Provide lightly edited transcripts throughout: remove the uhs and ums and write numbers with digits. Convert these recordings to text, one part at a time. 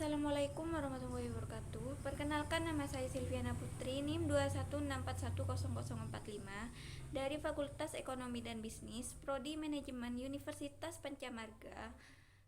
Assalamualaikum warahmatullahi wabarakatuh. Perkenalkan, nama saya Silviana Putri, NIM 216410045 dari Fakultas Ekonomi dan Bisnis, Prodi Manajemen Universitas Pancamarga.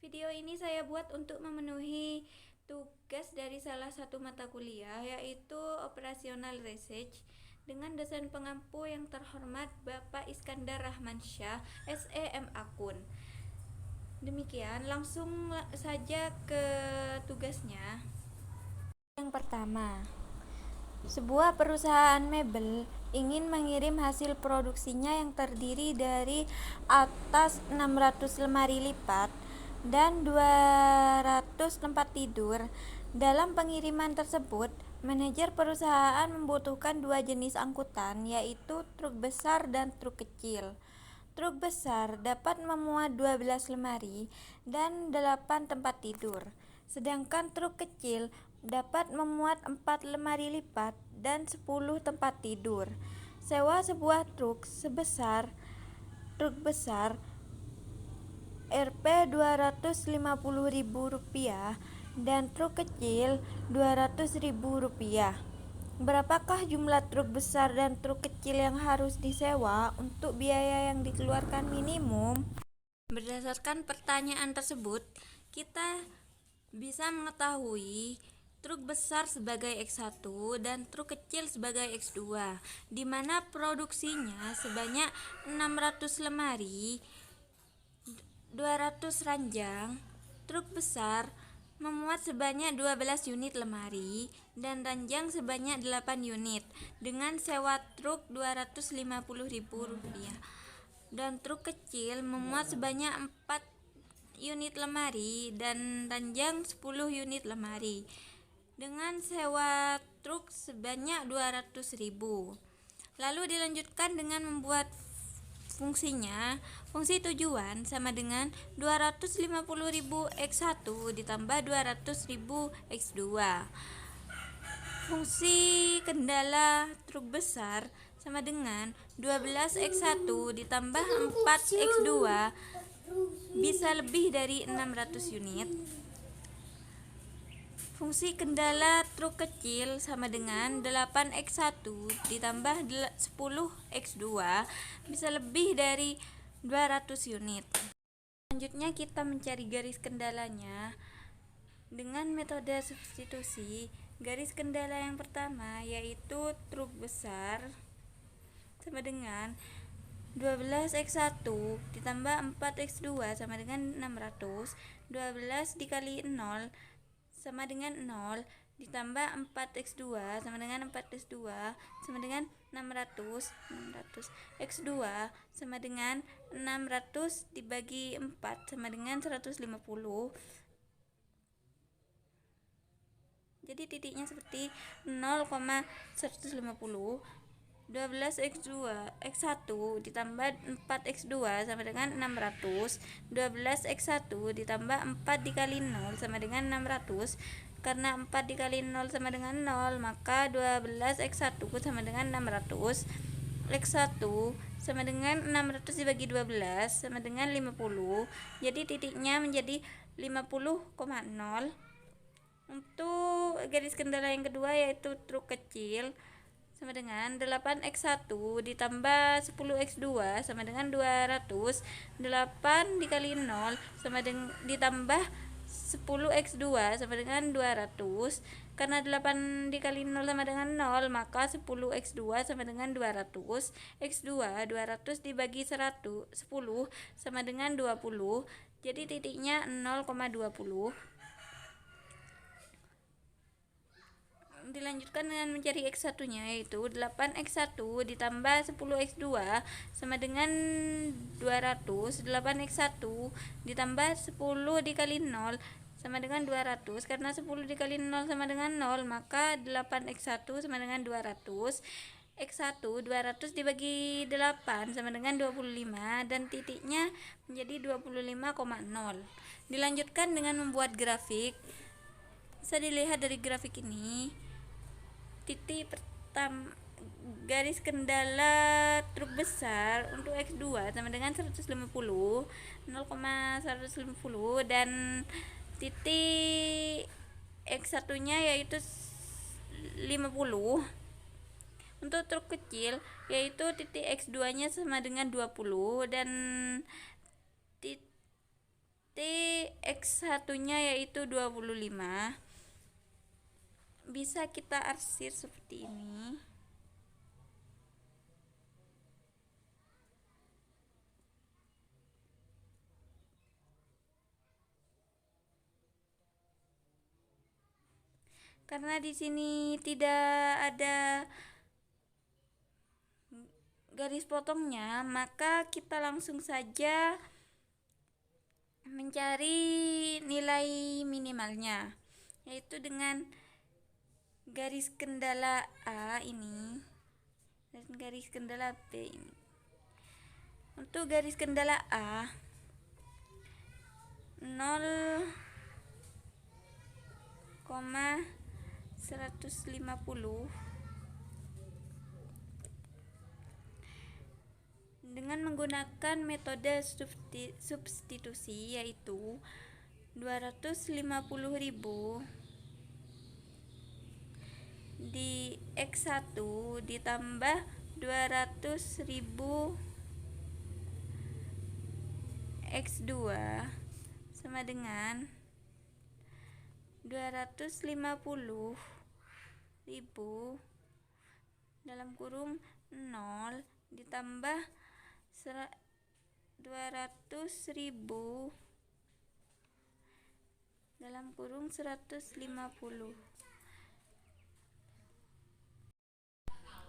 Video ini saya buat untuk memenuhi tugas dari salah satu mata kuliah, yaitu Operational Research, dengan dosen pengampu yang terhormat Bapak Iskandar Rahmansyah, SEM Akun. Demikian, langsung saja ke tugasnya. Yang pertama, sebuah perusahaan mebel ingin mengirim hasil produksinya yang terdiri dari atas 600 lemari lipat dan 200 tempat tidur. Dalam pengiriman tersebut, manajer perusahaan membutuhkan dua jenis angkutan, yaitu truk besar dan truk kecil. Truk besar dapat memuat 12 lemari dan 8 tempat tidur, sedangkan truk kecil dapat memuat 4 lemari lipat dan 10 tempat tidur. Sewa sebuah truk besar Rp Rp250.000 dan truk kecil Rp200.000. Berapakah jumlah truk besar dan truk kecil yang harus disewa untuk biaya yang dikeluarkan minimum? Berdasarkan pertanyaan tersebut, kita bisa mengetahui truk besar sebagai X1 dan truk kecil sebagai X2, di mana produksinya sebanyak 600 lemari, 200 ranjang. Truk besar memuat sebanyak 12 unit lemari dan ranjang sebanyak 8 unit dengan sewa truk Rp250.000, dan truk kecil memuat sebanyak 4 unit lemari dan ranjang 10 unit lemari dengan sewa truk sebanyak Rp200.000. Lalu dilanjutkan dengan membuat fungsinya. Fungsi tujuan sama dengan 250.000 X1 ditambah 200.000 X2. Fungsi kendala truk besar sama dengan 12 X1 ditambah 4 X2 bisa lebih dari 600 unit. Fungsi kendala truk kecil sama dengan 8x1 ditambah 10x2 bisa lebih dari 200 unit. Selanjutnya kita mencari garis kendalanya dengan metode substitusi. Garis kendala yang pertama yaitu truk besar sama dengan 12x1 ditambah 4x2 sama dengan 600. 12 dikali 0 sama dengan 0 ditambah 4x2 sama dengan 4x2 sama dengan 600. X2 sama dengan 600 dibagi 4 sama dengan 150. Jadi titiknya seperti 0,150. 12x2 x1 ditambah 4x2 sama dengan 600. 12x1 ditambah 4 dikali 0 sama dengan 600. Karena 4 dikali 0 sama dengan 0, maka 12x1 sama dengan 600. X1 sama dengan 600 dibagi 12 sama dengan 50. Jadi titiknya menjadi 50,0. Untuk garis kendala yang kedua yaitu truk kecil sama dengan 8x1 ditambah 10x2 sama dengan 200. 8 dikali 0 sama dengan ditambah 10x2 sama dengan 200. Karena 8 dikali 0 sama dengan 0, maka 10x2 sama dengan 200. X2 200 dibagi 10 sama dengan 20. Jadi titiknya 0,20. Dilanjutkan dengan mencari X1 nya, yaitu 8x1 ditambah 10x2 sama dengan 200. 8x1 ditambah 10 dikali 0 sama dengan 200. Karena 10 dikali 0 sama dengan 0, maka 8x1 sama dengan 200. X1 200 dibagi 8 sama dengan 25 dan titiknya menjadi 25,0. Dilanjutkan dengan membuat grafik. Bisa dilihat dari grafik ini. Titik pertama, garis kendala truk besar untuk X2 sama dengan 150, 0,150, dan titik X satunya yaitu 50. Untuk truk kecil yaitu titik X2 nya sama dengan 20 dan titik X satunya yaitu 25. Bisa kita arsir seperti ini. Karena di sini tidak ada garis potongnya, maka kita langsung saja mencari nilai minimalnya, yaitu dengan garis kendala A ini dan garis kendala B ini. Untuk garis kendala A 0,150 dengan menggunakan metode substitusi, yaitu 250.000 di X1 ditambah 200.000 X2 sama dengan 250.000 dalam kurung 0 ditambah 200.000 dalam kurung 150.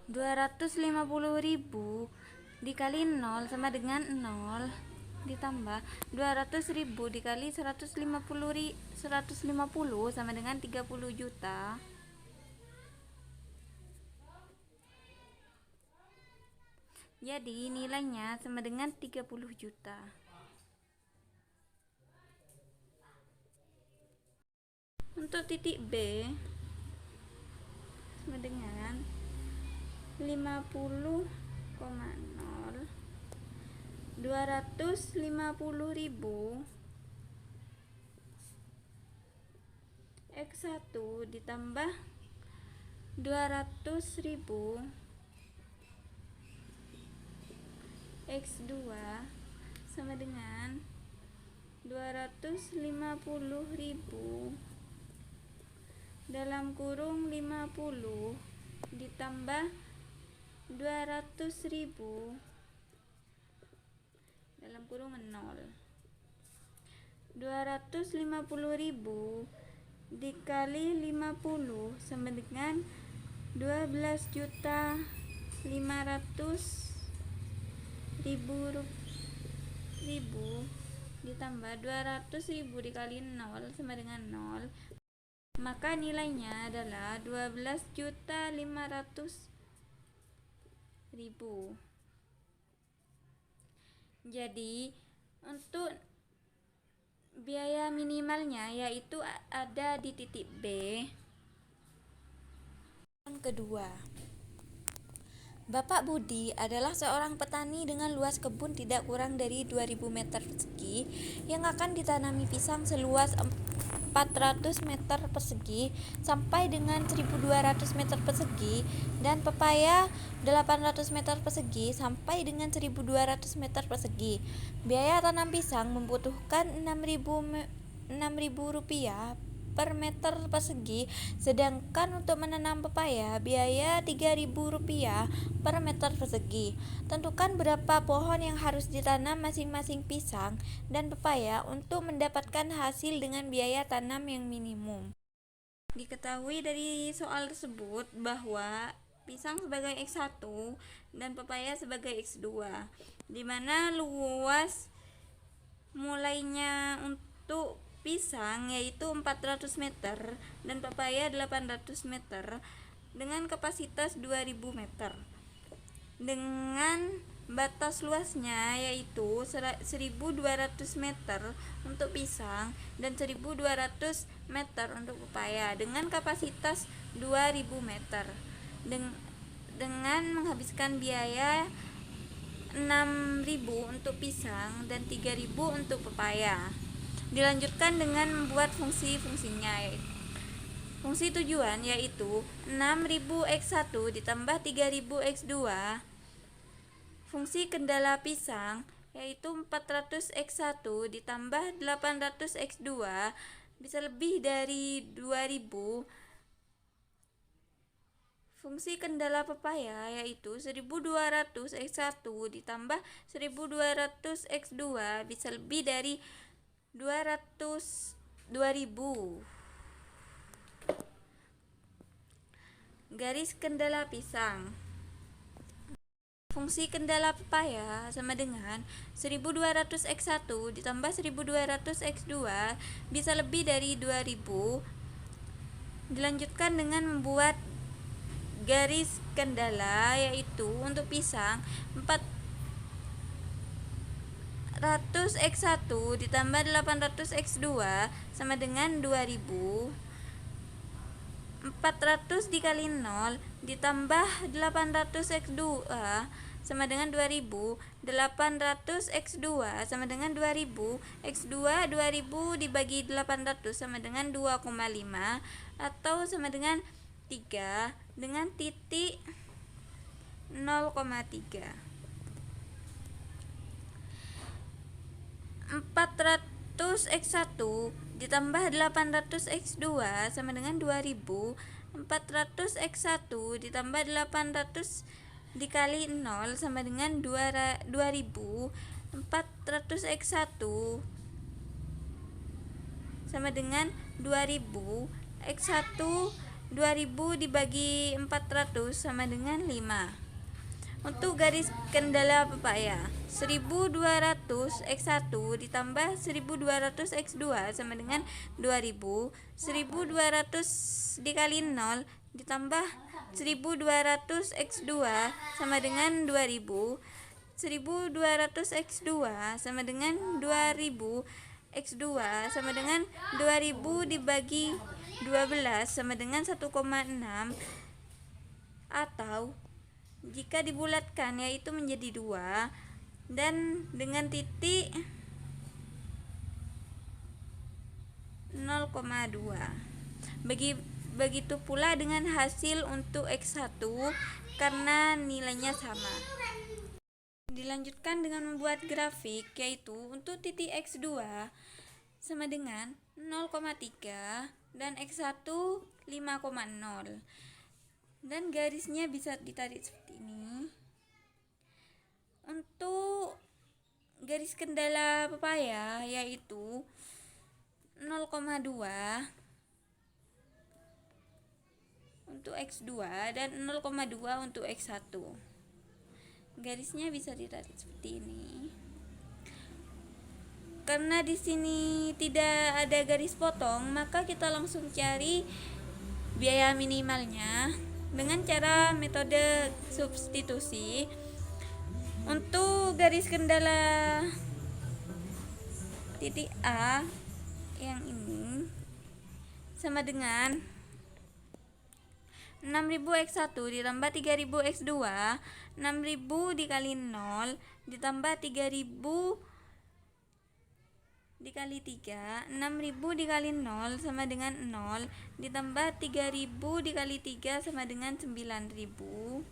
250.000 dikali 0 sama dengan 0 ditambah 200.000 dikali 150 sama dengan 30 juta. Jadi nilainya sama dengan 30 juta. Untuk titik B sama dengan 50,0 250.000 X1 ditambah 200.000 X2 sama dengan 250.000 dalam kurung 50 ditambah 200.000 dalam kurung 0. 250.000 dikali 50 sama dengan 12.500.000 ditambah 200.000 dikali 0 sama dengan 0, maka nilainya adalah 12.500.000. Jadi untuk biaya minimalnya yaitu ada di titik B. Yang kedua, Bapak Budi adalah seorang petani dengan luas kebun tidak kurang dari 2000 meter persegi yang akan ditanami pisang seluas 400 meter persegi sampai dengan 1200 meter persegi dan pepaya 800 meter persegi sampai dengan 1200 meter persegi. Biaya tanam pisang membutuhkan Rp6.000 per meter persegi, sedangkan untuk menanam pepaya biaya Rp3.000 per meter persegi. Tentukan berapa pohon yang harus ditanam masing-masing pisang dan pepaya untuk mendapatkan hasil dengan biaya tanam yang minimum. Diketahui dari soal tersebut bahwa pisang sebagai X1 dan pepaya sebagai X2, di mana luas mulainya untuk pisang yaitu 400 meter dan pepaya 800 meter dengan kapasitas 2000 meter dengan batas luasnya yaitu 1200 meter untuk pisang dan 1200 meter untuk pepaya dengan kapasitas 2000 meter dengan menghabiskan biaya 6.000 untuk pisang dan 3.000 untuk pepaya. Dilanjutkan dengan membuat fungsi-fungsinya, Fungsi tujuan yaitu 6.000 X1 ditambah 3.000 X2. Fungsi kendala pisang yaitu 400 X1 ditambah 800 X2 bisa lebih dari 2000. Fungsi kendala pepaya yaitu 1200 X1 ditambah 1200 X2 bisa lebih dari 2000. Garis kendala pisang. Fungsi kendala pepaya sama dengan 1200 X1 ditambah 1200 X2 bisa lebih dari 2000. Dilanjutkan dengan membuat garis kendala yaitu untuk pisang 400 X1 ditambah 800 X2 sama dengan 2000. 400 dikali 0 ditambah 800 X2 sama dengan 2000. 800 X2 sama dengan 2000. X2 2000 dibagi 800 sama dengan 2,5 atau sama dengan 3 dengan titik 0,3. 400 X1 ditambah 800 X2 sama dengan 2000. 400 X1 ditambah 800 dikali 0 sama dengan 2000. 400 X1 sama dengan 2000. X1 2000 dibagi 400 sama dengan 5. Untuk garis kendala pepaya 1200 X1 ditambah 1200 X2 sama dengan 2000. 1200 dikali 0 ditambah 1200 X2 sama dengan 2000. 1200 X2 sama dengan 2000. X2 sama dengan 2000 dibagi 12 sama dengan 1,6 atau jika dibulatkan yaitu menjadi 2 dan dengan titik 0,2. Begitu pula dengan hasil untuk X1 karena nilainya sama. Dilanjutkan dengan membuat grafik yaitu untuk titik X2 sama dengan 0,3 dan X1 5,0. Dan garisnya bisa ditarik seperti ini. Untuk garis kendala pepaya yaitu 0,2 untuk X2 dan 0,2 untuk X1. Garisnya bisa ditarik seperti ini. Karena di sini tidak ada garis potong, maka kita langsung cari biaya minimalnya dengan cara metode substitusi. Untuk garis kendala titik A yang ini sama dengan 6.000 X1 ditambah 3.000 X2. 6.000 dikali 0 ditambah 3.000 dikali 3. 6.000 dikali 0 sama dengan 0 ditambah 3.000 dikali 3 sama dengan 9.000.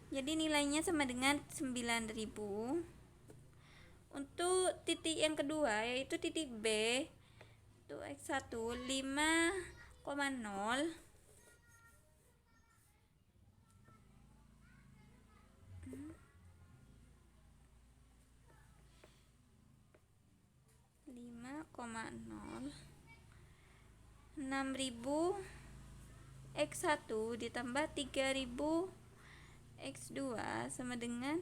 Jadi nilainya sama dengan 9.000. Untuk titik yang kedua yaitu titik B untuk X1 5,0 6.000 X1 ditambah 3.000 X2 sama dengan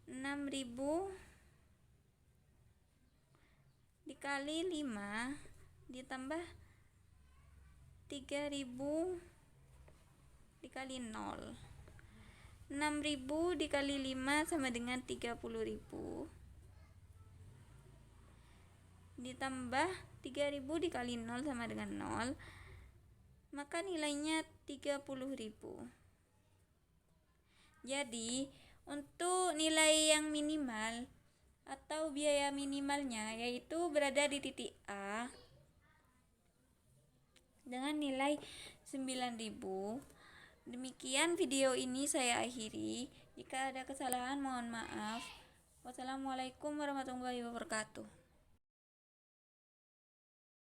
6.000 dikali 5 ditambah 3.000 dikali 0. 6.000 dikali 5 sama dengan 30.000 ditambah 3.000 dikali 0 sama dengan 0, maka nilainya 30.000. Jadi untuk nilai yang minimal atau biaya minimalnya yaitu berada di titik A. dengan nilai 9.000. Demikian video ini saya akhiri. Jika ada kesalahan mohon maaf. Wassalamualaikum warahmatullahi wabarakatuh.